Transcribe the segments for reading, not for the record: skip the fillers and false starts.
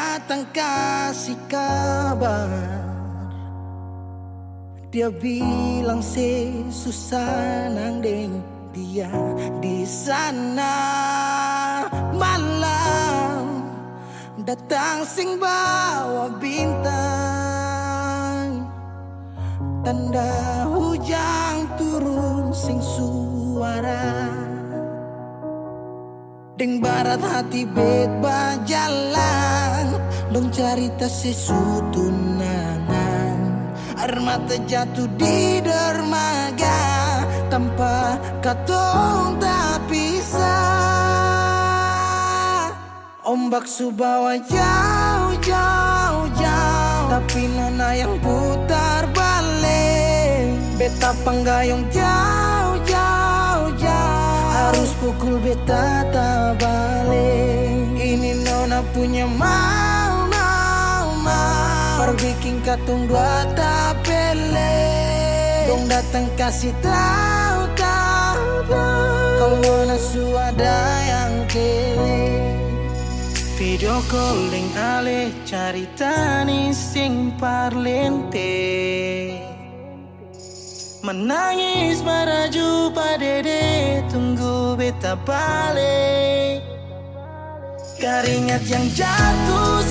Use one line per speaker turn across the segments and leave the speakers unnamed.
datang kasih kabar. Dia bilang susah nang deng dia di sana. Malam datang sing bawa bintang, tanda hujan turun sing suara. Deng barat hati bet bajalan, dong cerita sesutunangan. Air mata jatuh di dermaga, tanpa katong tak pisah. Ombak subawa jauh, jauh, jauh, tapi nona yang putar balik. Beta panggayong jauh, jauh, jauh, harus pukul beta tak balik. Ini nona punya mau, mau, mau, perbikin katong dua tak pele. Dong datang kasih tahu, tahu, tahu, kalau nona suada yang kele. Video calling ale carita ni sing parlente, menangis meraju padede tunggu beta balik. Keringat yang jatuh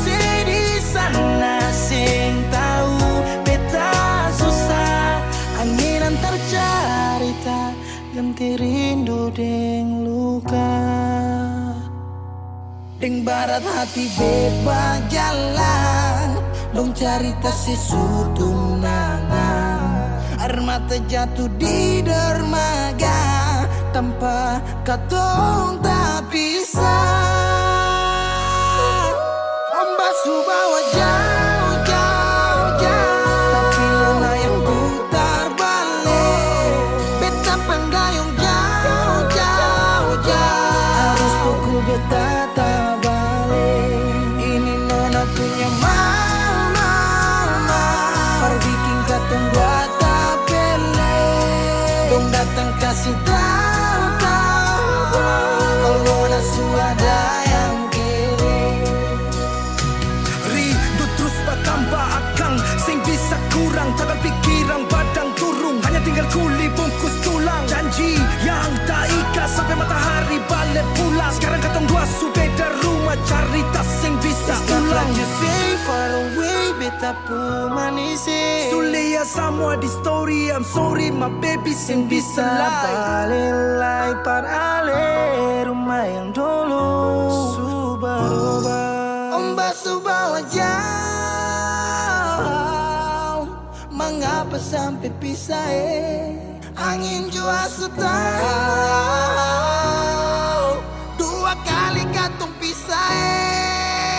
di sana sing tahu beta susah. Angin antar carita ganti rindu deng luka. Deng barat hati bebas jalan, dong cerita sesutunangan. Air mata jatuh di dermaga, tanpa katong tak pisah. Ombak subawa jauh, jauh, jauh, tapi nona yang putar balik. Beta panggayong jauh, jauh, jauh, harus pukul beta tak balik. Ini nona punya mau, mau, mau, perbikin katong buat datang kasih tahu, tahu, kalau nona suada yang kere.
Rindu terus bertambah akang, sing bisa kurang, takkan pikiran badang turung. Hanya tinggal kuli bungkus tulang, janji yang tak ikhlas sampai matahari balik pulang. Sekarang katong dua subeda rumah, cari tas sing bisa ulang.
You say far away, beta pu manise.
Sulia semua di story, I'm sorry my baby sing bisa
Balilai par ale rumah yang dulu Subarubah. Ombak subawa jauh, mengapa sampai pisah angin jua tahu, dua kali katong pisah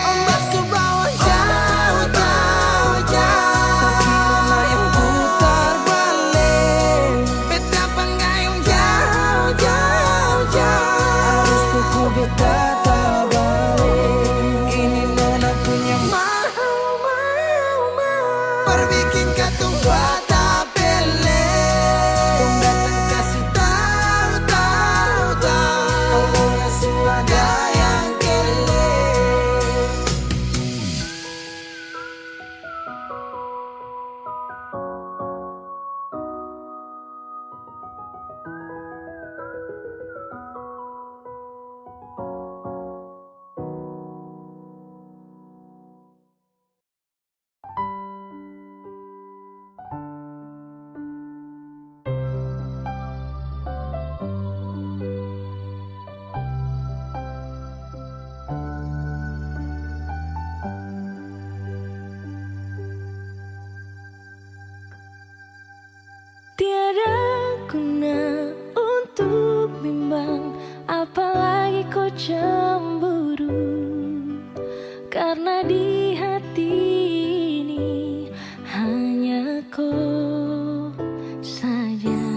Ombak subawa jauh, jauh, jauh, tapi nona yang putar balik. Beta panggayong jauh, jauh, jauh, harus pukul beta tak balik. Ini nona punya mau, mau, mau, perbikin katong buat tak pele. Dong datang kasih tahu, tahu, tahu, kalau nona suada yang kele.
Tiada guna untuk bimbang, apalagi kau cemburu. Karena di hati ini hanya kau saja.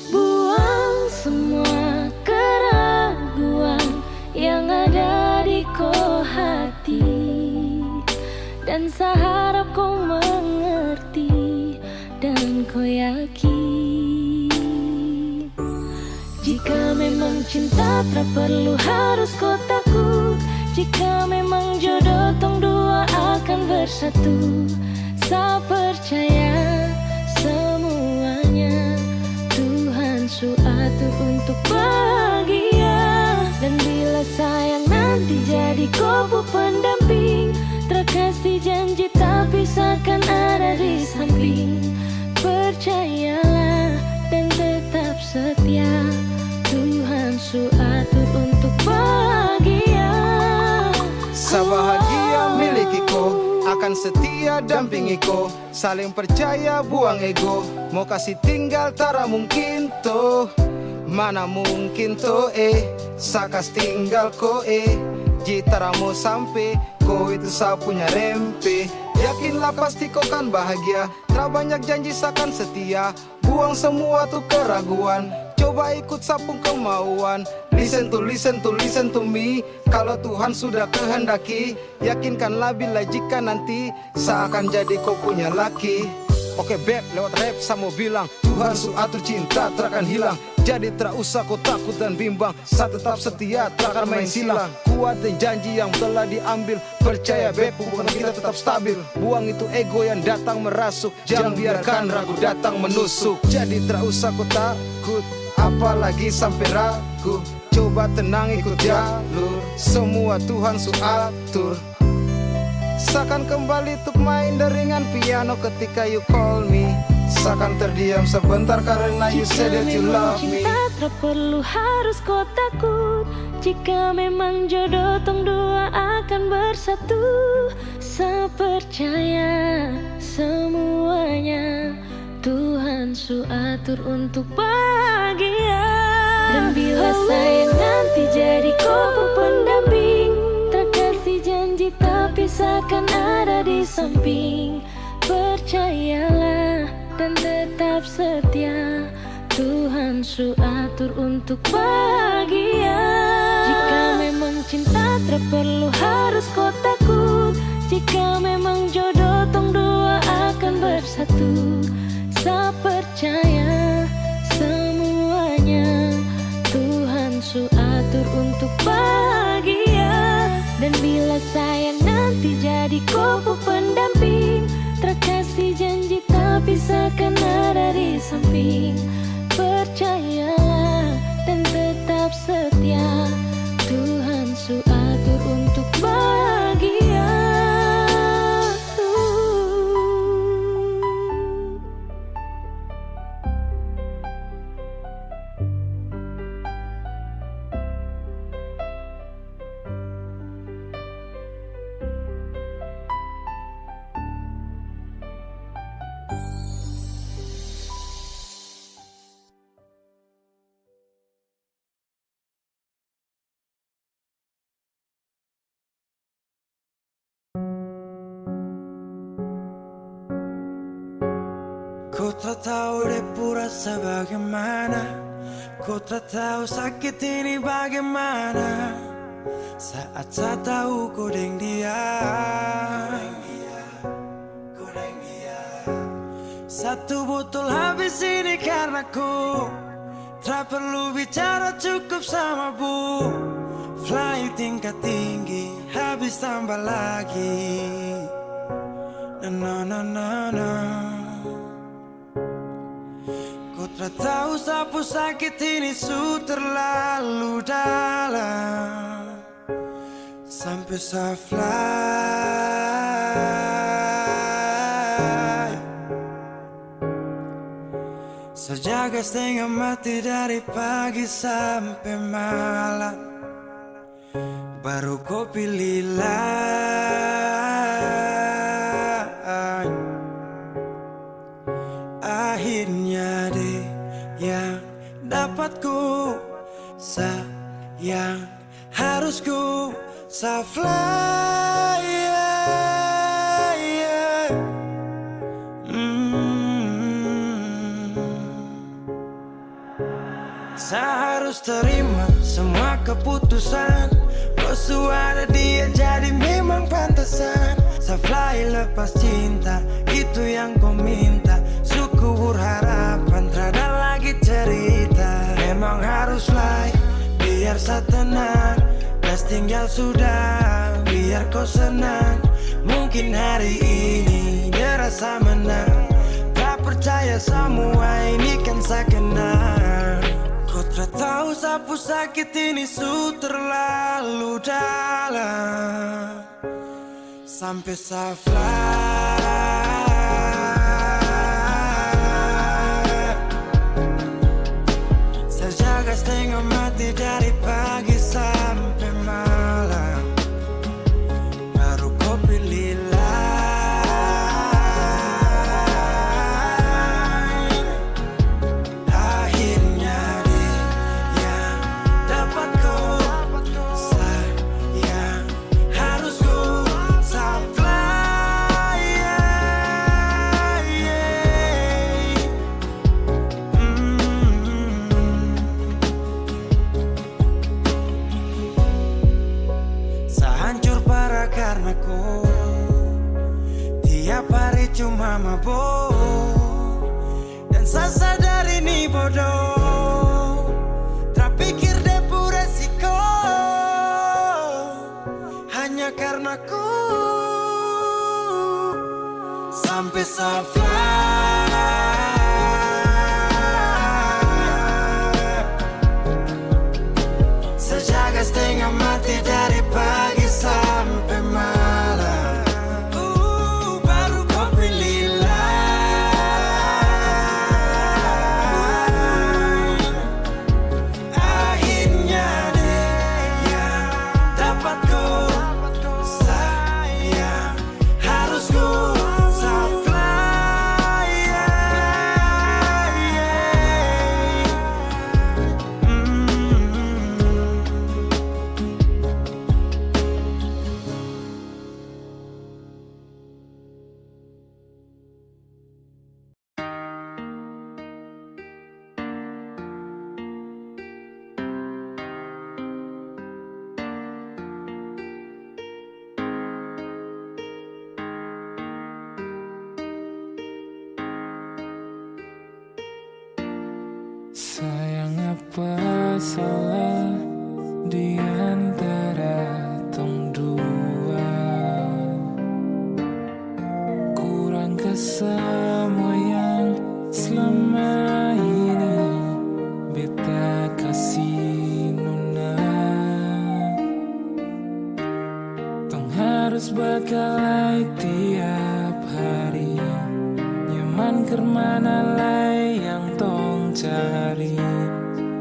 Buang semua keraguan yang ada di kau hati, dan saya harap kau mengerti dan kau yakin. Jika memang cinta tak perlu harus kau takut. Jika memang jodoh bersatu. Saya percaya semuanya Tuhan su atur untuk bahagia. Dan bila saya nanti jadi kubu pendamping, terkasih janji tak bisa kan ada di samping. Percayalah dan tetap setia, Tuhan su atur untuk bahagia.
Sebahagia milikiku, akan setia dampingiku. Saling percaya buang ego, mau kasih tinggal tara mungkin tuh. Mana mungkin tuh sakas tinggal ko jitaramu sampai ko itu saya punya rempe. Yakinlah pasti kau kan bahagia, tak banyak janji sakan setia. Buang semua tuh keraguan, coba ikut sapung kemauan. Listen to me. Kalau Tuhan sudah kehendaki, yakinkanlah bila jika nanti seakan jadi kau punya laki. Oke beb, lewat rap saya mau bilang, Tuhan su atur cinta takkan hilang. Jadi tak usah kau takut dan bimbang, saya tetap setia takkan main silang. Kuatin janji yang telah diambil, percaya beb hubungan kita tetap stabil. Buang itu ego yang datang merasuk, jangan biarkan ragu datang menusuk. Jadi tak usah kau takut, apalagi sampai ragu. Coba tenang ikut jalur, semua Tuhan su atur. Seakan kembali untuk main deringan piano ketika you call me. Seakan terdiam sebentar karena you said that you love me.
Jika memang cinta tak perlu harus kau takut. Jika memang jodoh tong dua akan bersatu. Saya percaya semuanya Tuhan su atur untuk bahagia. Dan bila saya nanti jadi kubu pendamping, terkasih janji tapi seakan ada di samping. Percayalah dan tetap setia, Tuhan su atur untuk bahagia. Jika memang cinta tak perlu harus kau takut. Jika memang jodoh tong dua akan bersatu. Saya percaya semuanya Tuhan su atur untuk bahagia. Dan bila saya nanti jadi kubu pendamping, terkasih janji tapi seakan ada di samping. Percayalah dan tetap setia, Tuhan su atur untuk bahagia.
Ku tak tahu depu rasa bagaimana, ku tak tahu sakit ini bagaimana. Saat saya tahu ku deng dia, satu botol habis ini karena ku tak perlu bicara cukup sama bu. Fly tingkat tinggi habis tambah lagi. Na na na na. Ku tak tahu sapu sakit ini su terlalu dalam, sampai saya fly. Sejaga setengah mati dari pagi sampai malam, baru kau pilih lain. Akhirnya deh yang dapat ku sayang, harus ku fly, yeah. Saya harus terima semua keputusan. Kau ada dia jadi memang pantasan. Saya fly lepas cinta, itu yang kau minta. Suku berharapan, terada lagi cerita. Memang harus fly, biar saya tenang. Gas tinggal sudah, biar kau senang. Mungkin hari ini dia rasa menang, tak percaya semua ini kan sekenang. Kau tak tahu sapu sakit ini su terlalu dalam, sampai saya fly. Saya jaga setengah mati dari pagi sampai malam, baru kau pilih lain. Akhirnya dia yang dapat kau sayang, harus kau fly. Saya hancur parah karena kau tiap hari cuma mabuk, dan saya sadar ini bodoh, tak pikir depu resiko hanya karena ku sampai saya fly. Saya jaga setengah mati dari pagi sampai malam, baru kau pilih lain. Akhirnya dia yang dapat kau sayang, harus kau fly.
Sayang, apa salah di antara tong dua? Kurang ke semua yang selama ini beta kasih nona. Tong harus berkelahi tiap hari, nyaman kemana lagi yang tong cari.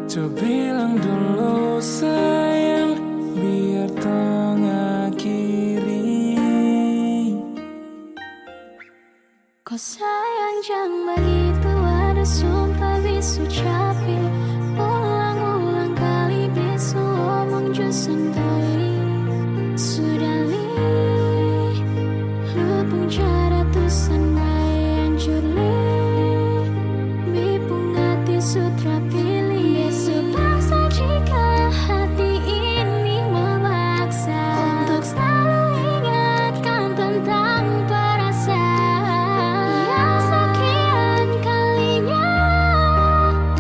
Coba bilang dulu sayang, biar tong akhiri.
Kau sayang jangan begitu, ada sumpah bisu capek. Ulang-ulang kali bisu omong jus santoi. Sudah li lupung cara tusan mai hancur li. Bipung hati sutra pilih. Besok paksa jika hati ini memaksa untuk selalu ingatkan tentang perasaan yang sekian kalinya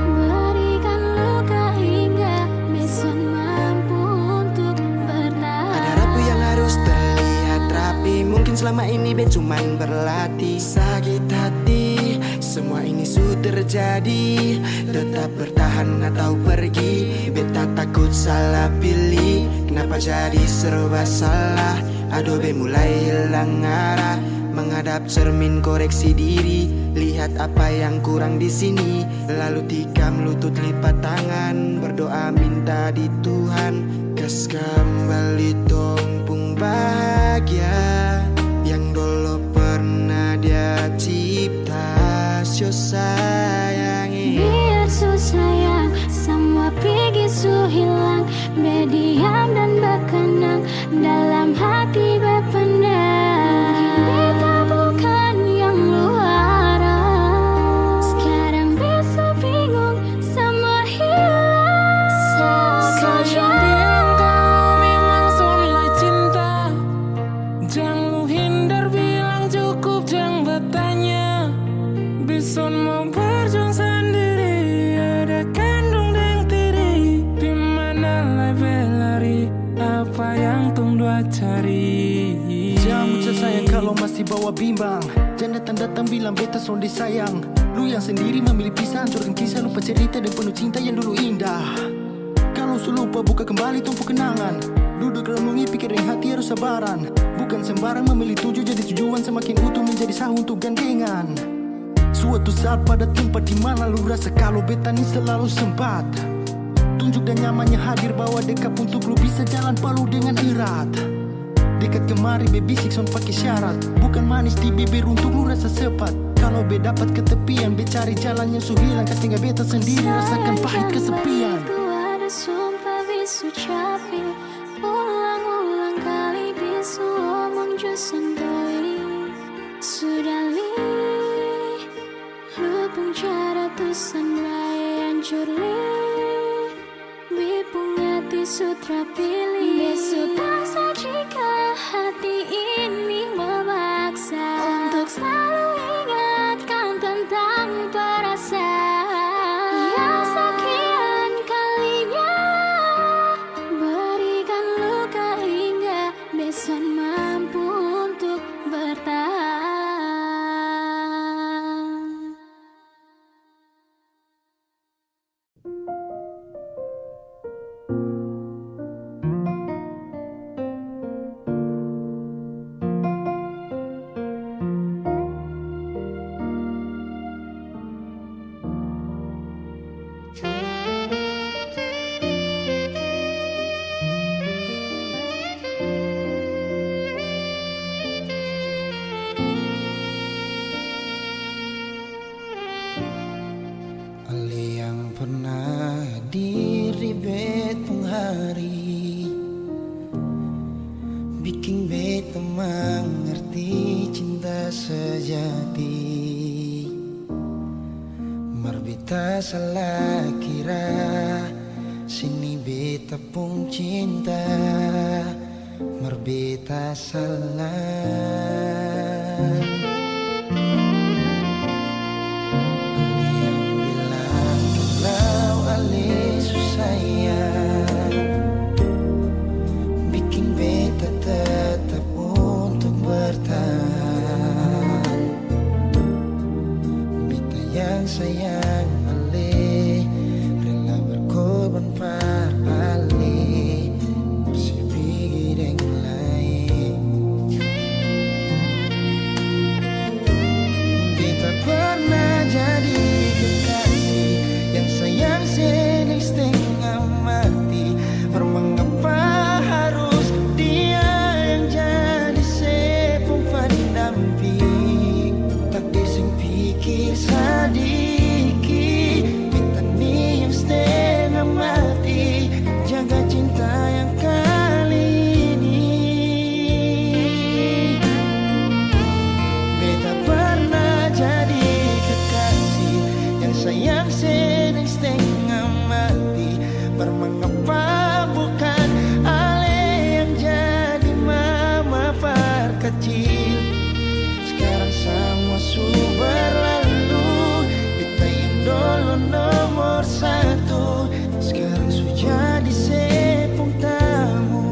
berikan luka hingga besok mampu untuk bertahan.
Ada rapi yang harus terlihat rapi, mungkin selama ini bet cuman berlatih. Sakit hati, semua ini sudah terjadi. Tetap bertahan atau pergi, beta takut salah pilih. Kenapa jadi serba salah? Aduh be mulai hilang arah. Menghadap cermin koreksi diri, lihat apa yang kurang di sini. Lalu tikam lutut lipat tangan, berdoa minta di Tuhan. Kes kembali tompung bahagia yang dulu pernah dia cipta. Syo sayangi,
Biar su sayang, semua pergi su hilang. Berdiam dan berkenang, dalam hati berpendam. Kita bukan yang luar. Sekarang besok bingung, semua hilang.
Kau yang bilang kau memang soleh cinta, jangan lu hindar bilang cukup, jangan bertanya. Bison mau berjuang sendiri, ada kandung dan tiri. Di mana lah berlari, apa yang tong dua cari. Jangan muncul saya
masih bawa bimbang. Jangan datang-datang bilang beta sonde sayang. Lu yang sendiri memilih pisah, hancurkan kisah, lupa cerita dan penuh cinta yang dulu indah. Kalau su lupa buka kembali tumpu kenangan. Duduk renungi pikirin hati harus sabaran. Bukan sembarang memilih tujuh jadi tujuan, semakin utuh menjadi sah untuk gandengan. Suatu saat pada tempat di mana lu rasa kalau beta ini selalu sempat. Tunjuk dan nyamannya hadir bawa dekat untuk lu bisa jalan palu dengan erat. Dekat kemari baby six on pakai syarat. Bukan manis di bibir untuk lu rasa sepat. Kalau be dapat ketepian, be cari jalan yang su hilang. Kas tinggal beta sendiri rasakan pahit kesepian.
Ku ada sumpah bisu capi, ulang-ulang kali bisu omong jo sentoi. Sudah li, lupung cara tusan lai hancur li. Bipung hati sutra pilih. Besok paksa jika hati ini memaksa untuk selalu ingatkan tentang perasaan yang sekian kalinya berikan luka hingga besan mampu untuk bertahan.
Ali yang pernah hadir di betong hari, bikin beta mengerti cinta sejati. Marbeta salah kira, sini beta pun cinta. Marbeta salah. Bikin beta tetap untuk bertahan. Beta yang sayang Ale, rela berkorban par Ale, bersih pikir yang lain. Beta pernah jadi kekasih yang sayang seneng setengah mati. Mengapa harus dia yang jadi sepung pendamping? Tak dising pikir sadiki, beta ni yang setengah mati. Jaga cinta yang kali ini. Beta pernah jadi kekasih yang sayang seneng setengah mati. Bermengapa bukan Ale yang jadi mama kecil. Sekarang semua sudah berlalu, beta yang dulu nomor satu, sekarang sudah jadi sepung tamu.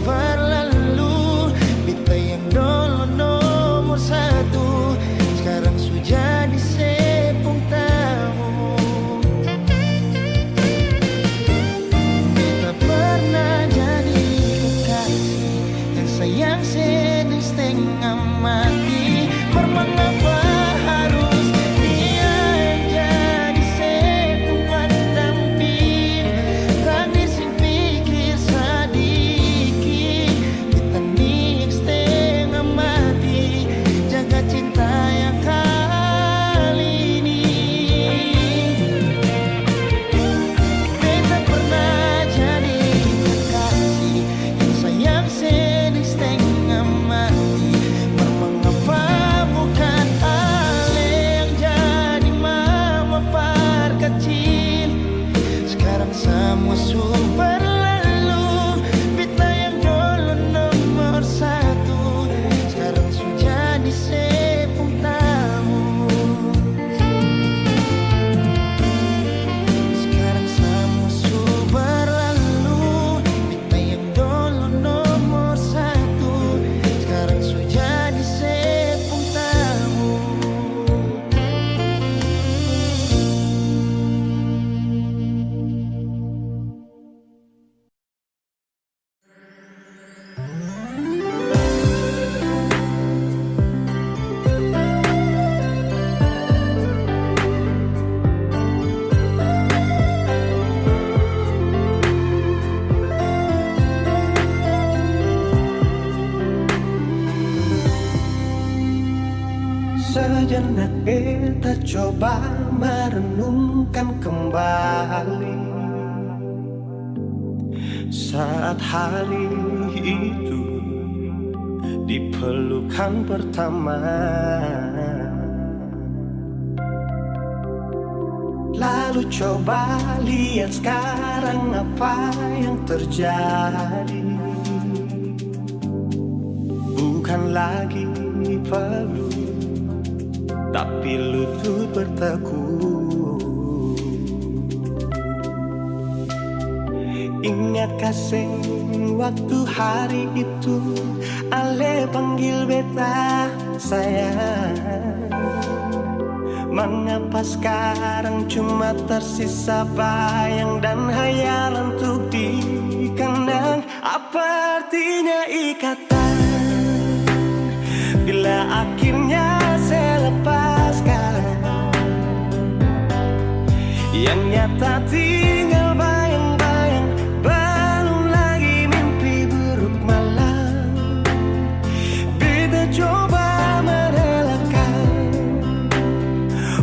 berlalu. Beta yang dulu nomor satu sekarang sudah disepung tamu. Beta pernah jadi kekasih yang sayang sedang setengah mati. Mengapa harus dia yang jadi sepung pendamping? Takdir sing pikir sedikit. Kita nih setengah mati jaga cinta yang kali ini. Beta pernah jadi kekasih yang sayang sedang setengah mati. Mengapa bukan Ale yang jadi mama perkecil? Sekarang semua sudah berlalu. Beta yang dulu nomor satu sekarang sudah disepung tamu. Sekarang semua sudah berlalu. Beta yang dulu nomor satu sekarang sudah disepung tamu.
Sejenak beta coba merenungkan kembali saat hari itu di pelukan pertama. Lalu coba lihat sekarang apa yang terjadi. Bukan lagi peluk tapi lutut bertekuk. Ingat kasih waktu hari itu Ale panggil beta sayang. Mengapa sekarang cuma tersisa bayang dan hayalan untuk dikenang? Apa artinya ikatan bila akhirnya saya lepaskan? Yang nyata tinggal bayang-bayang, belum lagi mimpi buruk malam. Beta coba merelakan,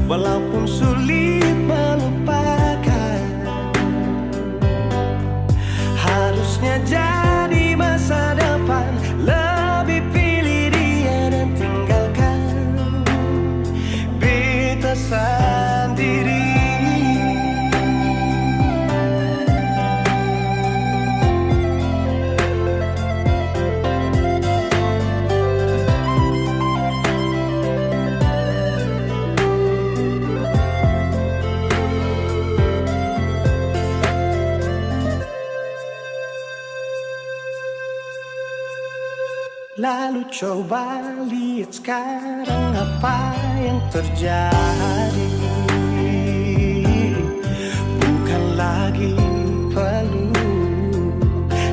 walaupun sulit melupakan. Harusnya jadi masa depan, lebih pilih dia dan tinggalkan beta sendiri. Lalu coba lihat sekarang apa yang terjadi. Bukan lagi peluk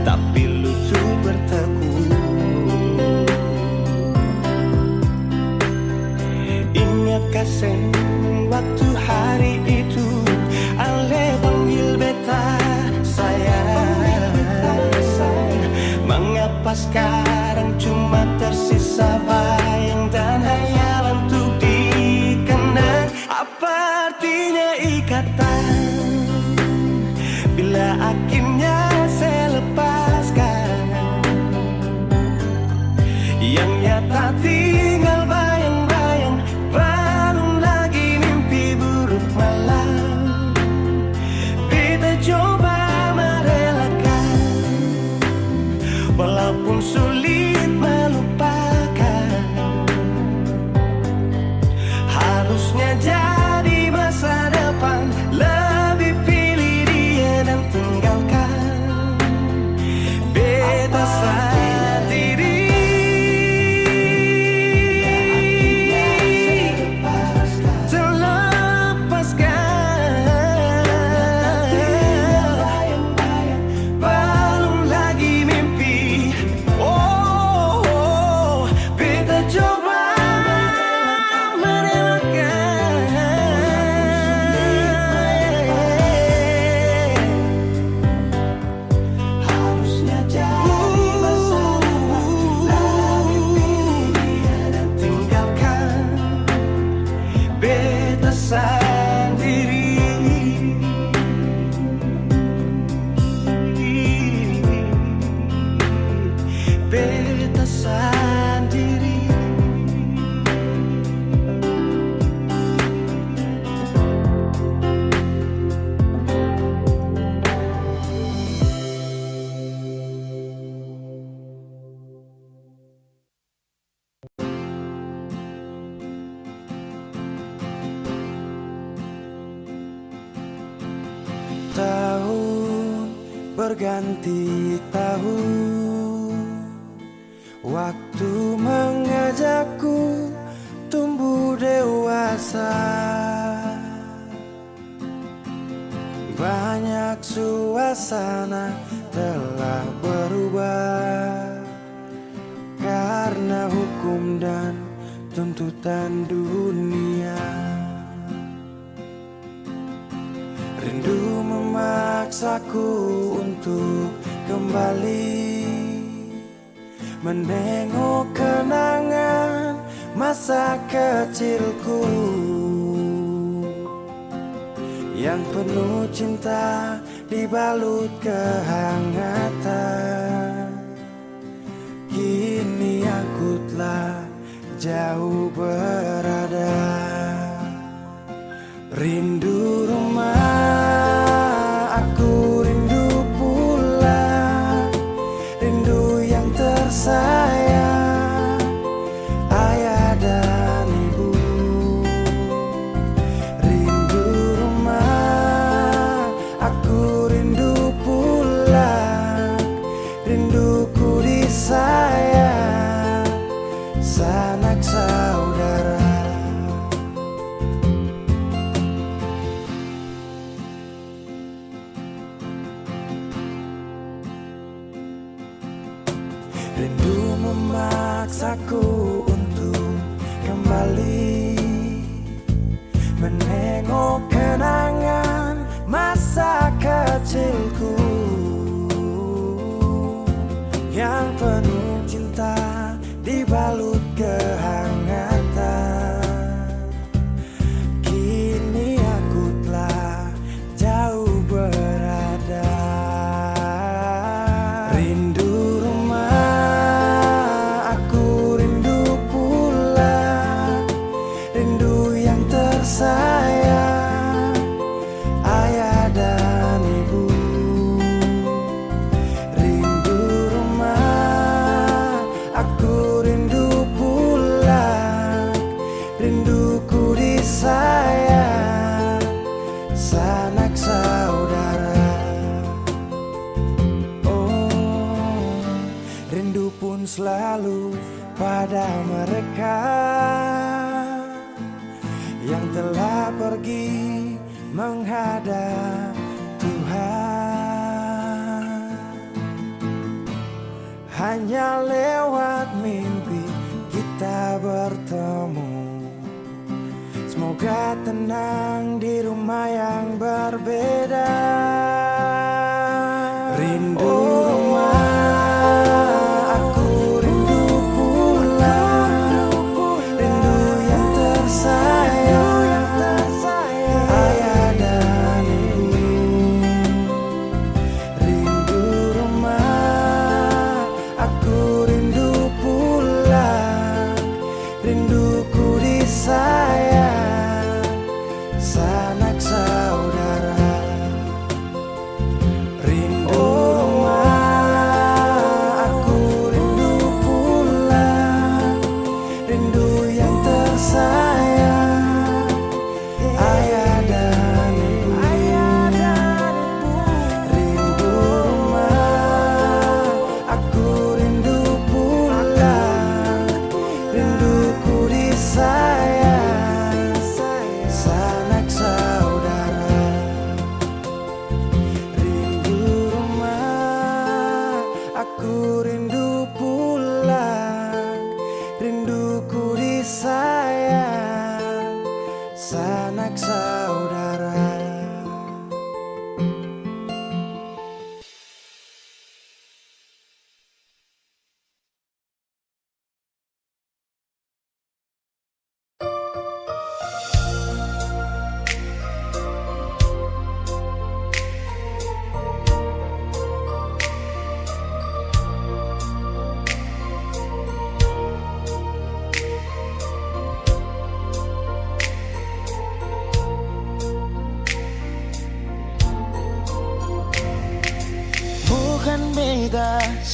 tapi lutut bertekuk. Ingat kasih waktu hari itu Ale panggil beta sayang. Mengapa sekarang cuma tersisa bayang dan hayalan untuk dikenang? Apa artinya ikatan bila akhirnya saya lepaskan? Yang nyata tinggal bayang-bayang, belum lagi mimpi buruk malam. Beta coba merelakan, walaupun sulit melupakan. Harusnya jadi masa depan, lebih pilih dia dan tinggalkan beta beta sendiri. Tahun berganti tahun, waktu mengajakku tumbuh dewasa. Banyak suasana telah berubah karena hukum dan tuntutan dunia. Rindu memaksaku untuk kembali menengok kenangan masa kecilku yang penuh cinta dibalut kehangatan. Kini aku telah jauh berada. Rindu rumah, aku rindu pulang. Rindu yang tersayang, ayah dan ibu. Rindu rumah, aku rindu pulang. Rinduku disayang, sanak saudara. Rindu memaksaku untuk kembali menengok kenangan masa kecilku yang penuh cinta dibalut kehangatan. Kini aku telah jauh berada. Rindu rumah, aku rindu pulang. Rindu yang tersayang, ayah dan ibu. Rindu rumah, aku rindu pulang. Rinduku disayang, sanak saudara. Oh, rindu pun selalu pada mereka yang telah pergi menghadap Tuhan. Hanya lewat mimpi kita bertemu. Semoga tenang di rumah yang berbeda. Rindu rumah, aku rindu pulang. Rindu yang tersayang, ayah dan ibu. Rindu rumah, aku rindu pulang. Rinduku disayang, sanak saudara.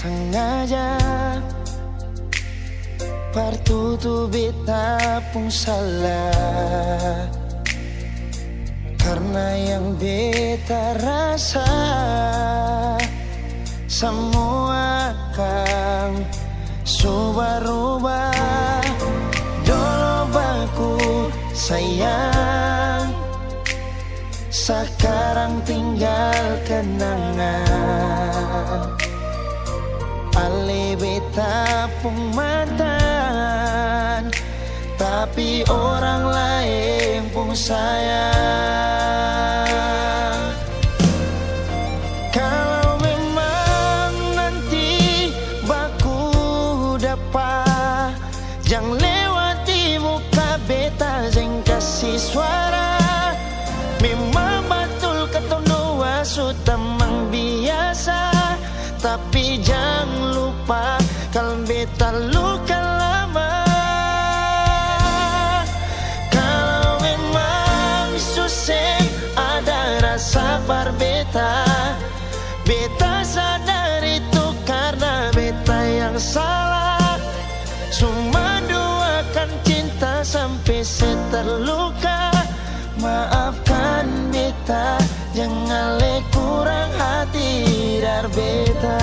sengaja partutu beta pun salah, karena yang beta rasa semua kan subah-rubah. Dulu baku sayang, sekarang tinggal kenangan. Ale beta pun mantan, tapi orang lain pun sayang. Kalau memang nanti baku dapat, jangan lewati muka beta, jangan kasih suara. Memang betul ketemu dua sudah memang biasa, tapi jangan lupa kalau beta luka lama. Kalau memang susah ada rasa berbeta, beta sadar itu karena beta yang salah. Cuma doakan cinta sampai terluka. Maafkan beta, jangan le kurang hati dar beta.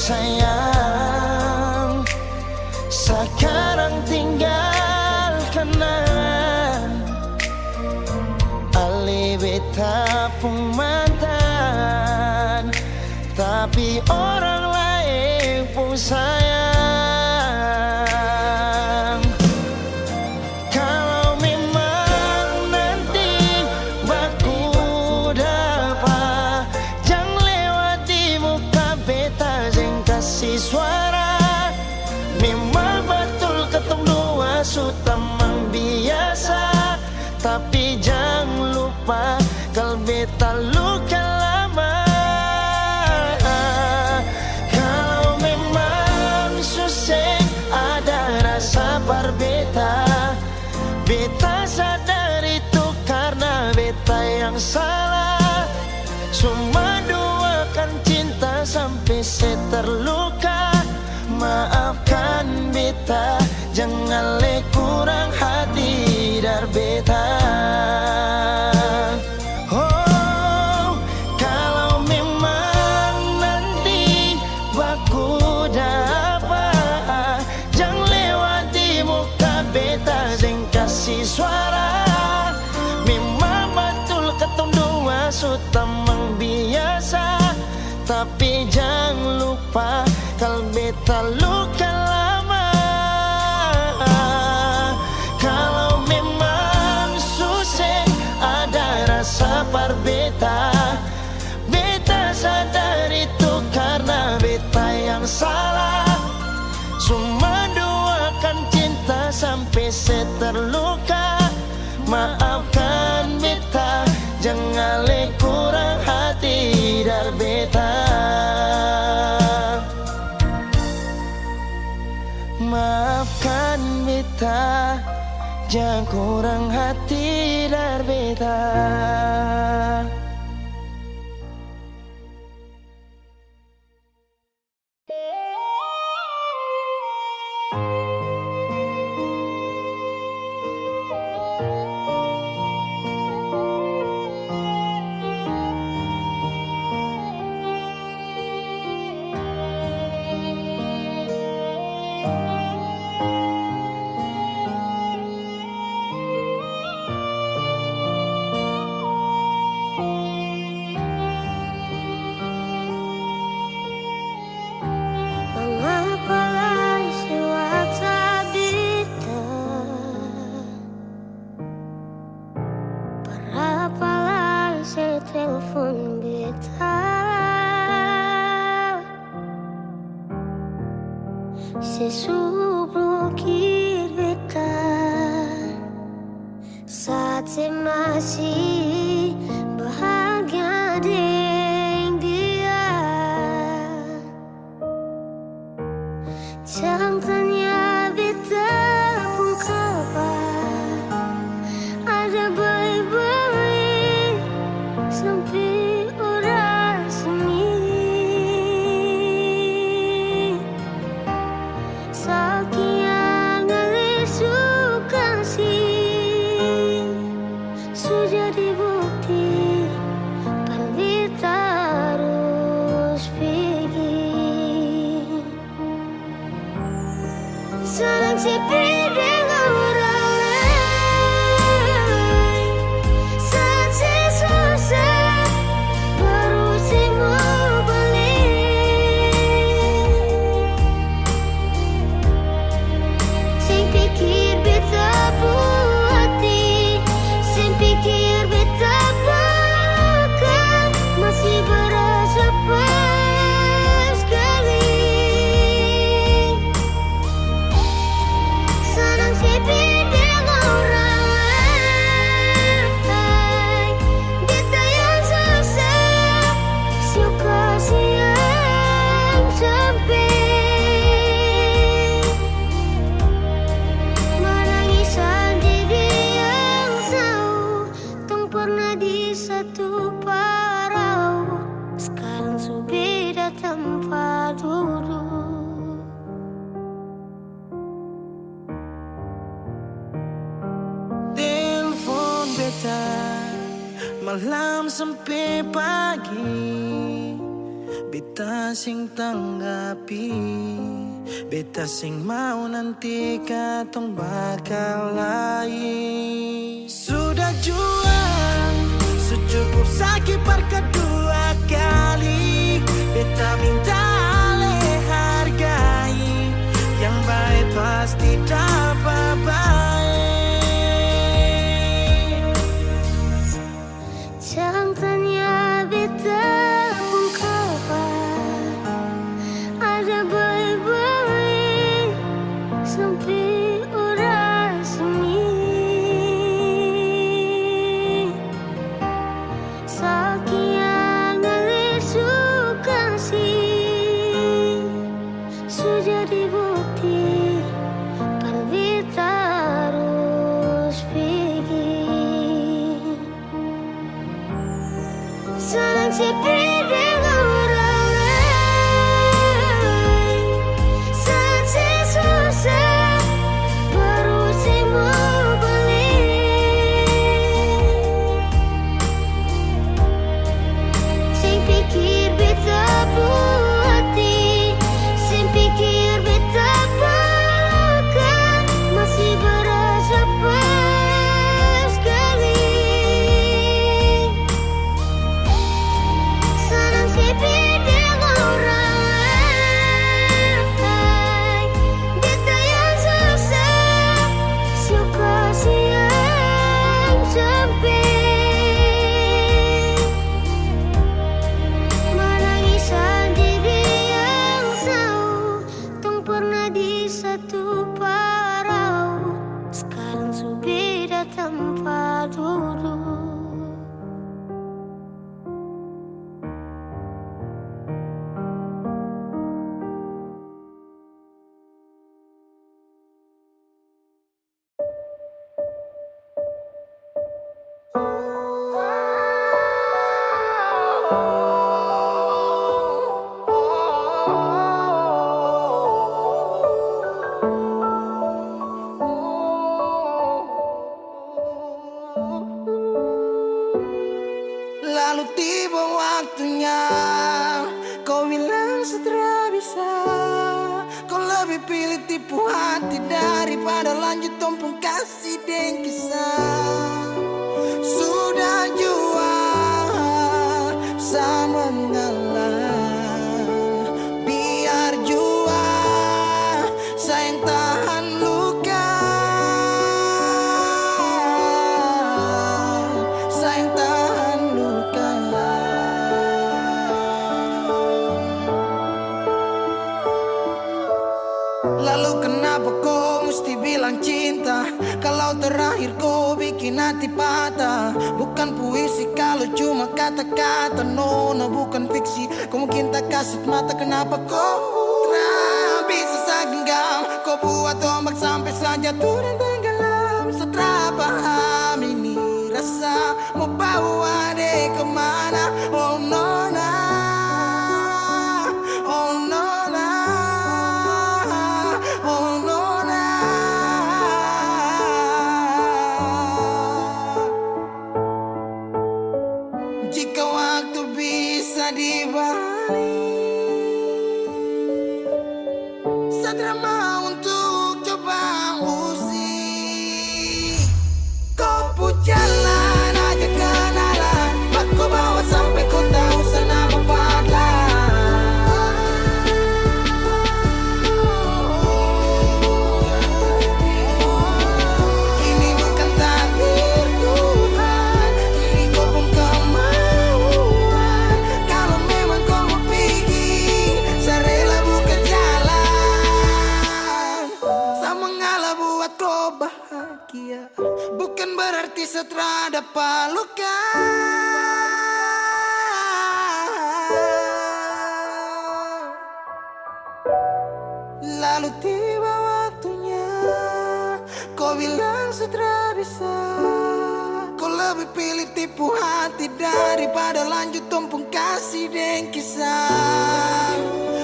Sayang, sekarang tinggal kenangan. Ale beta pun mantan, tapi orang lain pun sayang. Kalau memang nanti baku dapat, jangan lewati muka beta, jangan kasih suara. Memang betul ketemu dua sudah memang biasa, tapi jangan lupa kalau beta luka lama. Kalau memang susah ada rasa berbeda, beta sadar itu karena beta yang salah. Cuma doakan cinta sampai terluka. Maafkan beta, jangan le kurang hati dar beta. Oh, kalau memang nanti baku dapat, jangan lewati muka beta, jangan kasih suara. Memang betul ketemu dua sudah memang biasa, tapi jangan lupa kalau beta luka lama. Kalau memang susah ada rasa berbeda, beta sadar itu karena beta yang salah. Cuma doakan cinta sampai terluka. Maafkan beta, jangan le kurang hati dar beta. Maafkan beta, jangan kurang hati dar beta.
Telepon beta, sesu blokir beta.
Ate masih bahagia dengan dia. Jangan tanya beta pun kabar. Ada baik-baik sampai orang sini. Saking ngalir suka sih sudah dibukti pan beta harus pergi. Saling sepi dengan orang lain, saja susah baru sih mau balik. Sing pikir beta puas hati, sing pikir beta bakal masih berasa pas sekali. Senang sepi dengan orang lain, beta yang susah suka siang sampai menangisan diri yang tahu tong pernah di satu parau. Sekarang su beda tempat duduk.
Telepon beta malam sampai pagi, beta sing tanggapi, beta sing mau nanti katong bakal lain. Sudah jual, secukup sakit par kedua kali, beta minta le hargai, yang baik pasti dapat baik.
Jangan tanya beta pun kabar. Ada baik-baik sampai orang sini. Saking ngalir suka sih sudah dibukti pan beta harus pergi. Saling sepi dengan orang lain, saja susah baru sih mau balik. Sing pikir beta puas hati, sing pikir beta bakal masih berasa pas sekali. Senang sepi dengan orang lain, beta yang susah suka siang sampai menangisan diri yang tahu tong pernah di satu parau. Sekarang su beda tempat duduk.
Lalu tiba waktunya, kau bilang setelah bisa. Kau lebih pilih tipu hati daripada lanjut tompong kasih dan kisah. Sudah jual sama ngalah, biar jual sayang tahan luka. Sayang tahan luka. Lalu kenapa kau mesti bilang cinta kalau terakhir kau bikin hati patah. Bukan puisi kalau cuma kata-kata. Nona bukan fiksi, kau mungkin tak kasut mata. Kenapa kau bisa segenggam? Kau buat ombak sampai saja turun tenggelam. Setelah paham ini rasa, mau bawa deh kemana? Oh Nona, oh Nona, oh Nona. Jika waktu bisa dibalik, Satria mau untuk coba usik. Kau pun jalan aja kenalan, aku bawa sampai kau tahu sana ini bukan takdir Tuhan, ini kau pun kemauan. Kalau memang kau mau pergi, saya rela buka jalan. Saya mengalah buat kau bahagia, bukan berarti setelah dapat luka. Lalu tiba waktunya, kau bilang setelah bisa. Kau lebih pilih tipu hati daripada lanjut tumpung kasih dan kisah.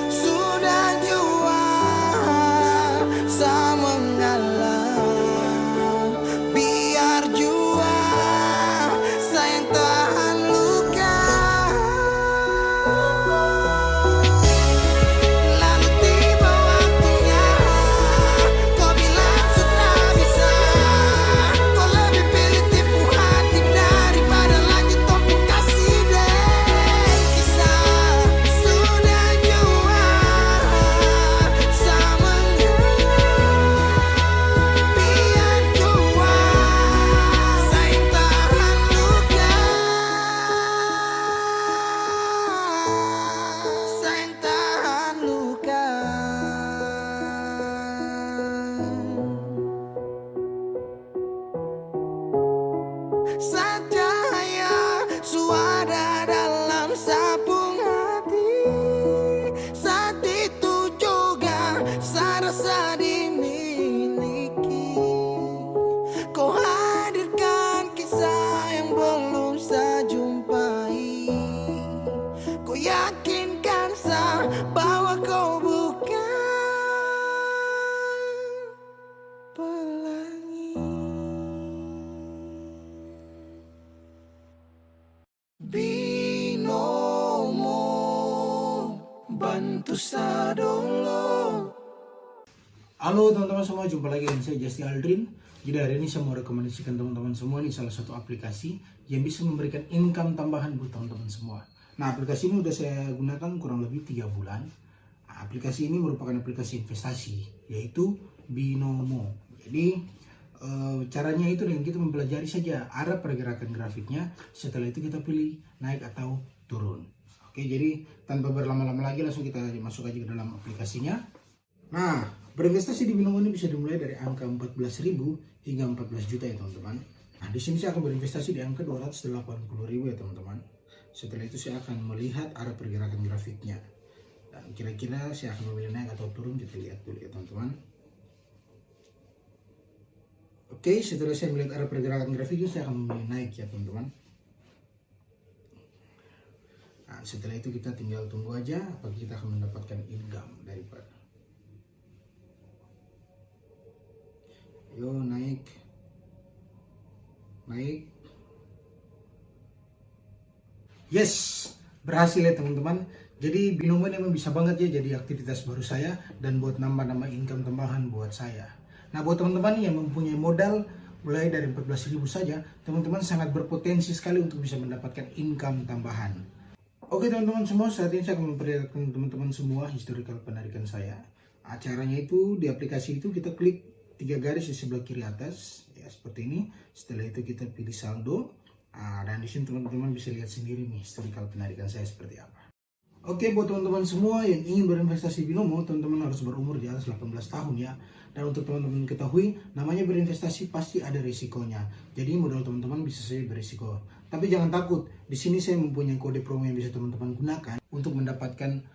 Sudah jua saya mengalah, biar jua saya yang tahan luka. Lalu tiba waktunya, kau bilang sudah bisa. Kau lebih pilih tipu hati daripada lanjut tumpung kasih dan kisah. Sudah jua saya mengalah, biar jua saya yang tahan luka. Saya yang tahan luka. Cahaya suara dalam sabung hati. Saat itu juga saya rasa dimiliki. Kau hadirkan kisah yang belum saya jumpai. Kau yakinkan saya bahwa kau bukan pelangi. Binomo bantu sadolo.
Halo teman-teman semua, jumpa lagi dengan saya Justy Aldrin. Jadi hari ini saya mau rekomendasikan teman-teman semua ini salah satu aplikasi yang bisa memberikan income tambahan buat teman-teman semua. Nah, aplikasi ini udah saya gunakan kurang lebih 3 bulan. Nah, aplikasi ini merupakan aplikasi investasi, yaitu Binomo. Jadi caranya itu dengan kita mempelajari saja arah pergerakan grafiknya. Setelah itu kita pilih naik atau turun. Oke, jadi tanpa berlama-lama lagi langsung kita masuk aja ke dalam aplikasinya. Nah, berinvestasi di Binomo ini bisa dimulai dari angka 14.000 hingga 14 juta ya teman-teman. Nah, di sini saya akan berinvestasi di angka 280.000 ya teman-teman. Setelah itu saya akan melihat arah pergerakan grafiknya. Dan kira-kira saya akan memilih naik atau turun, kita lihat dulu ya teman-teman. Oke, setelah saya melihat arah pergerakan grafiknya, saya akan memilih naik ya teman-teman. Nah, setelah itu kita tinggal tunggu aja apakah kita akan mendapatkan income daripada. Yo, naik. Yes, berhasil ya teman-teman. Jadi Binomo ini memang bisa banget ya jadi aktivitas baru saya dan buat nambah-nambah income tambahan buat saya. Nah, buat teman-teman yang mempunyai modal mulai dari 14.000 saja, teman-teman sangat berpotensi sekali untuk bisa mendapatkan income tambahan. Oke teman-teman semua, saat ini saya akan memperlihatkan teman-teman semua historical penarikan saya. Acaranya itu di aplikasi itu kita klik 3 garis di sebelah kiri atas ya seperti ini. Setelah itu kita pilih saldo. Dan di sini teman-teman bisa lihat sendiri nih historical penarikan saya seperti apa. Oke, buat teman-teman semua yang ingin berinvestasi binomo, teman-teman harus berumur di atas 18 tahun ya. Dan untuk teman-teman ketahui, namanya berinvestasi pasti ada risikonya. Jadi modal teman-teman bisa saja berisiko. Tapi jangan takut, di sini saya mempunyai kode promo yang bisa teman-teman gunakan untuk mendapatkan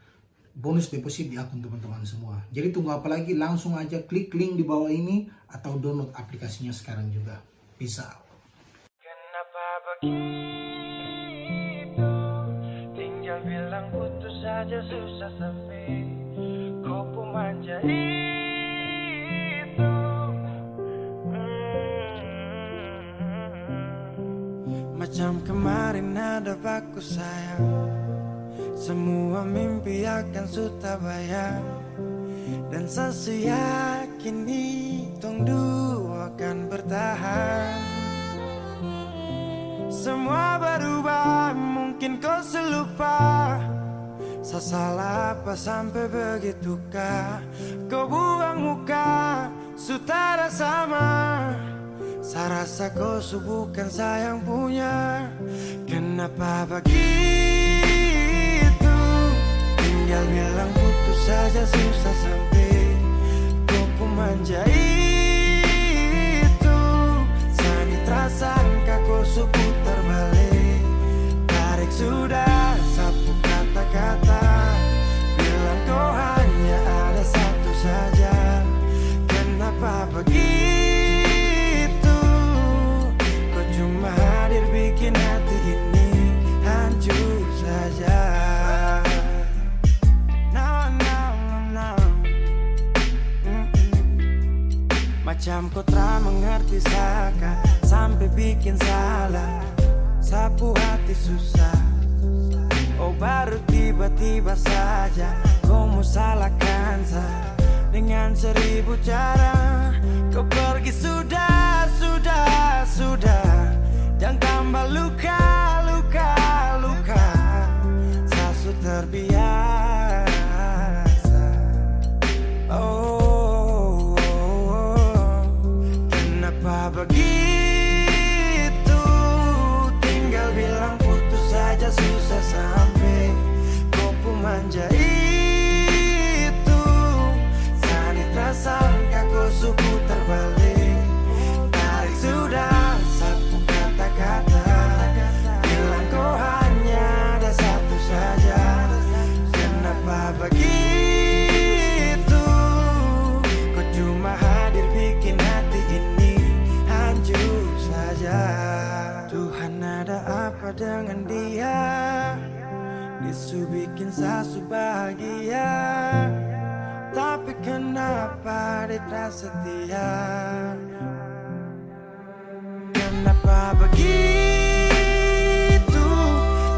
bonus deposit di akun teman-teman semua. Jadi tunggu apa lagi? Langsung aja klik link di bawah ini atau download aplikasinya sekarang juga. Bisa.
Kenapa begitu? Tinggal bilang putus saja susah sampai kau pun manja itu. Macam kemarin ada baku sayang, semua mimpi akan sudah bayang. Dan saya yakin tong dua akan bertahan. Semua berubah, mungkin kau selupa. Saya salah apa sampai begitukah? Kau buang muka, sutara sama. Saya rasa kau bukan saya yang punya. Kenapa begitu? Tinggal bilang putus saja susah sampai kau pun manja itu. Sani tersangka kau putar balik. Tarik sudah sapu kata-kata. Bilang kau hanya ada satu saja. Kenapa begitu? Kau cuma hadir bikin hati ini hancur saja. Macam kau tak mengerti saka sampai bikin salah. Sapu hati susah. Oh baru tiba-tiba saja kau mau salahkan saya dengan 1000 cara. Kau pergi sudah. Jangan tambah luka. Saya sudah terbiasa. Oh, kenapa begitu? Tinggal bilang putus saja susah sampai kau pun manja itu. Sani tersangka kau putar balik. Tarik sudah sapu kata-kata. Bilang kau hanya ada satu saja. Kenapa begitu? Kau cuma hadir bikin hati ini hancur saja. Tuhan ada apa dengan dia? Disu bikin sasu bahagia. Tapi kenapa dia tak setia? Kenapa begitu?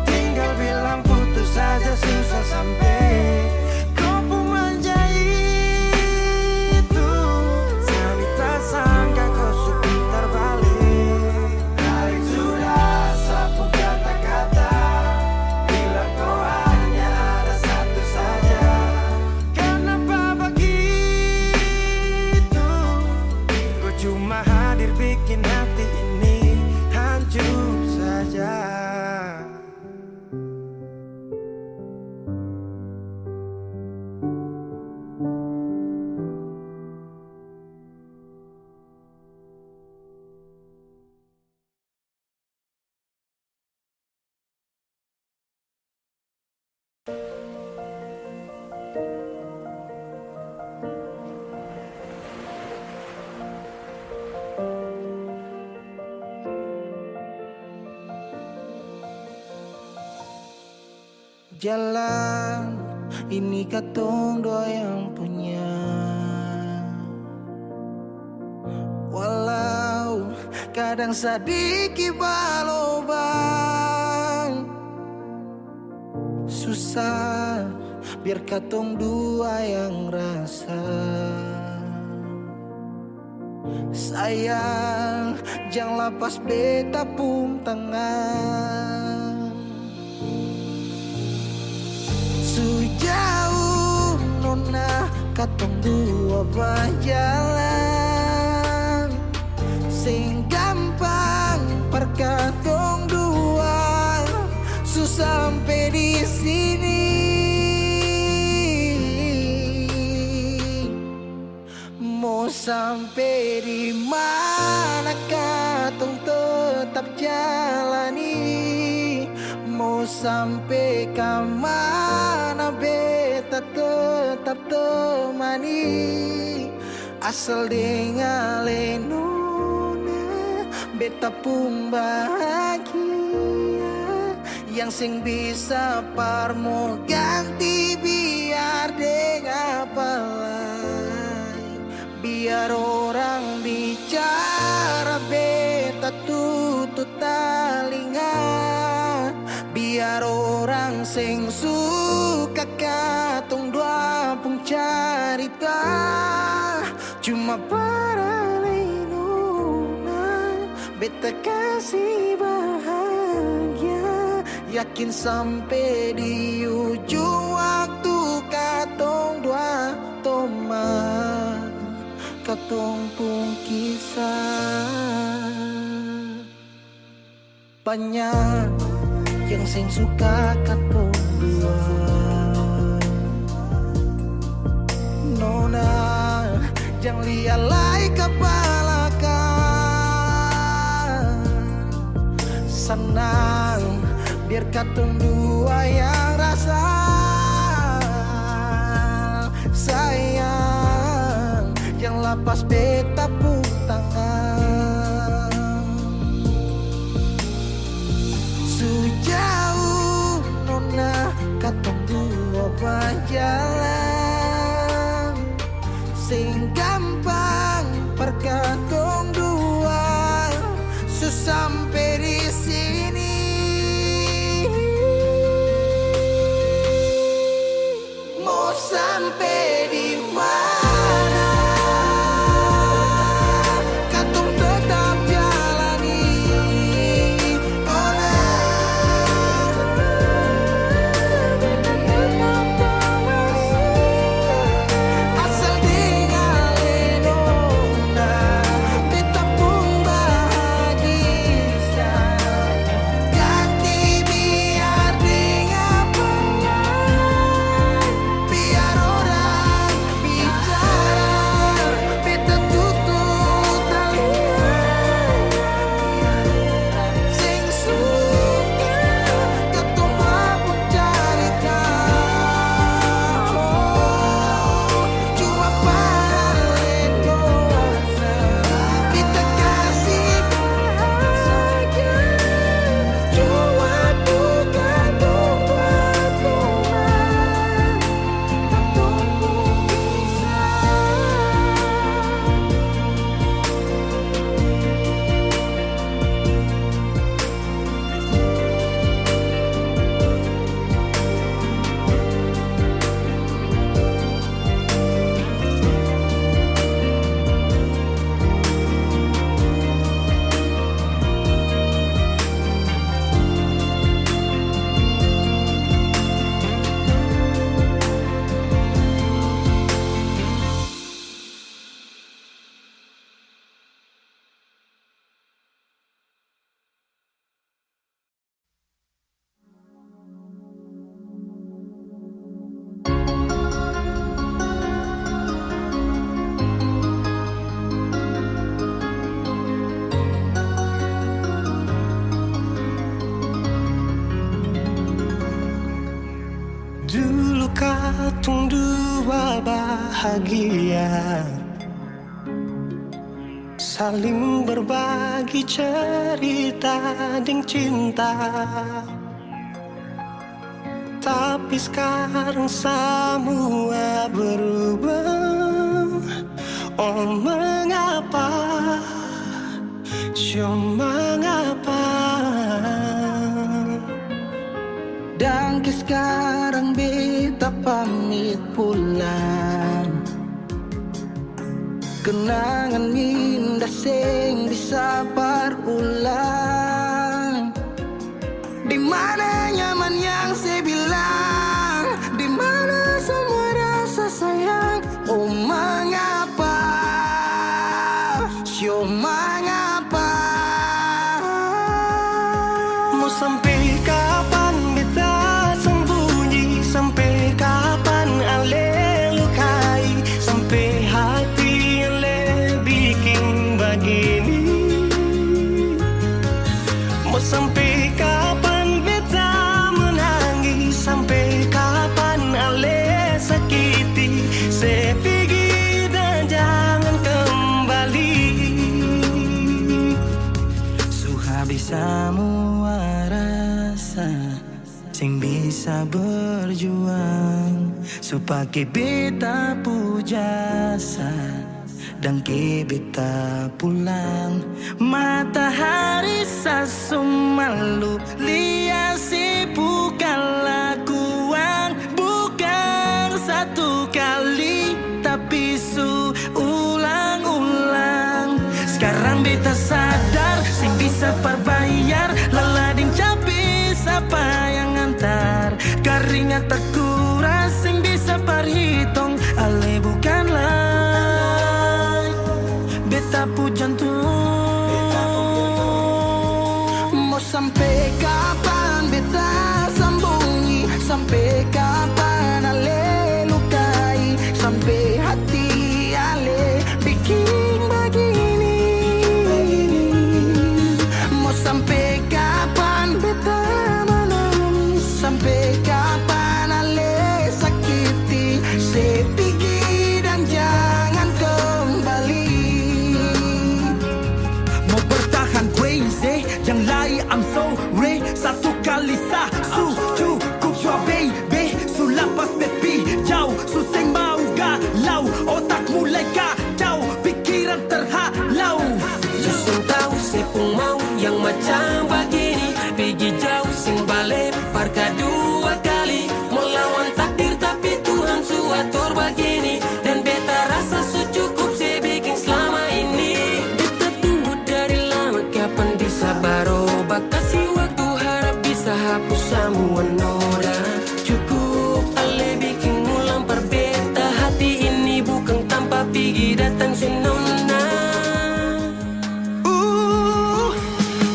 Tinggal bilang putus saja susah sampai kau pun manja itu. Sani tersangka kau putar balik. Tarik sudah sapu kata-kata. Bilang kau hanya ada satu saja. Kenapa begitu? Kau cuma hadir bikin hati ini hancur saja. Jalan ini katong dua yang punya. Walau kadang sedikit balobang, susah biar katong dua yang rasa. Sayang jangan lepas beta pun tangan. Sejauh nona katong dua berjalan, sing gampang perkatong dua susah sampai di sini.
jalani. Mau sampai kemana beta tetap temani. Asal dengan lenona beta pun bahagia. Yang sing bisa parmo ganti biar dengan apa lain. Biar orang bicara beta tutup telinga. Biar orang sing suka katong dua pun carita. Cuma para lenona beta kasih bahagia. Yakin sampai di ujung waktu katong dua toma. Katong pun kisah. Banyak yang sing suka katong dua. Nona jangan lialai kepala kan. Senang biar katong dua yang rasa. Sayang yang lapas beta pun tangan. Sejauh nona katong dua berjalan. Sing gampang perkatong dua. Sampai di sini. Mau sampai di mana? Katong tetap jalani. Oh asal dengan lenona beta pun bahagia. Ganti biar dengan biar orang bicara beta tutup telinga. Sing suka katong pun carita. Cuma para lenona beta kasih bahagia. Cuma bukan buat rumah. Katong pun dulu katong dua bahagia. Saling berbagi cerita dan cinta. Tapi sekarang semua berubah. Oh mengapa? Mengapa? Dan sekarang beta pamit pulang. Kenangan indah sing bisa berulang. Di mana nyaman yang saya bilang? Di mana semua rasa sayang? Oh mengapa? Mengapa? Mau sampai kapan beta sembunyi? Sampai kapan ale lukai? Sampai hati ale bikin begini.
sampai kapan beta menangis, sampai kapan ale sakiti, saya pergi dan jangan kembali. Habis semua rasa sing bisa berjuang supaya beta pujasa dan ke beta pulang. Matahari sasumalu liasi bukan lakuan, bukan satu kali tapi ulang-ulang. Sekarang beta sadar sing bisa perbayar lalading capi siapa yang antar keringat tak kuras sing bisa perhitung ale bukanlah beta pu jantung.
Mau sampai kapan beta sembunyi, sampai kapan ale lukai, sampai hati ale bikin begini. Mau sampai kapan beta menangis, sampai kapan ale sakiti, saya pergi dan jangan kembali. Mau bertahan crazy, yang lain I'm sorry. Satu kali su cukup jua baby, su lapas baby jauh, su sing mau galau, otak mulai kacau, pikiran terhalau.
Justru tahu saya pun mau yang macam begini, pergi jauh sing balik parka dua kali, melawan takdir tapi Tuhan su atur begini, dan beta rasa su cukup saya bikin selama ini. Beta tunggu dari lama kapan bisa berubah, kasih waktu harap bisa hapus semua noda. Cukup ale bikin ulang perbeta, hati ini bukan tanpa pergi datang senona.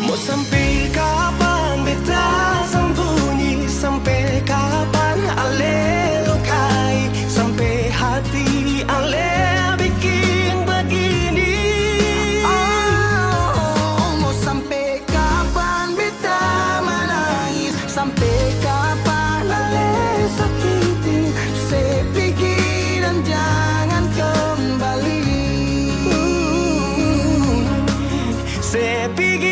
Mau sampai kapan beta sembunyi, sampai kapan ale lukai, sampai hati ale bikin begini.
Mau sampai kapan beta menangis, sampai kapan ale sakiti, saya pergi dan jangan kembali.
Saya pergi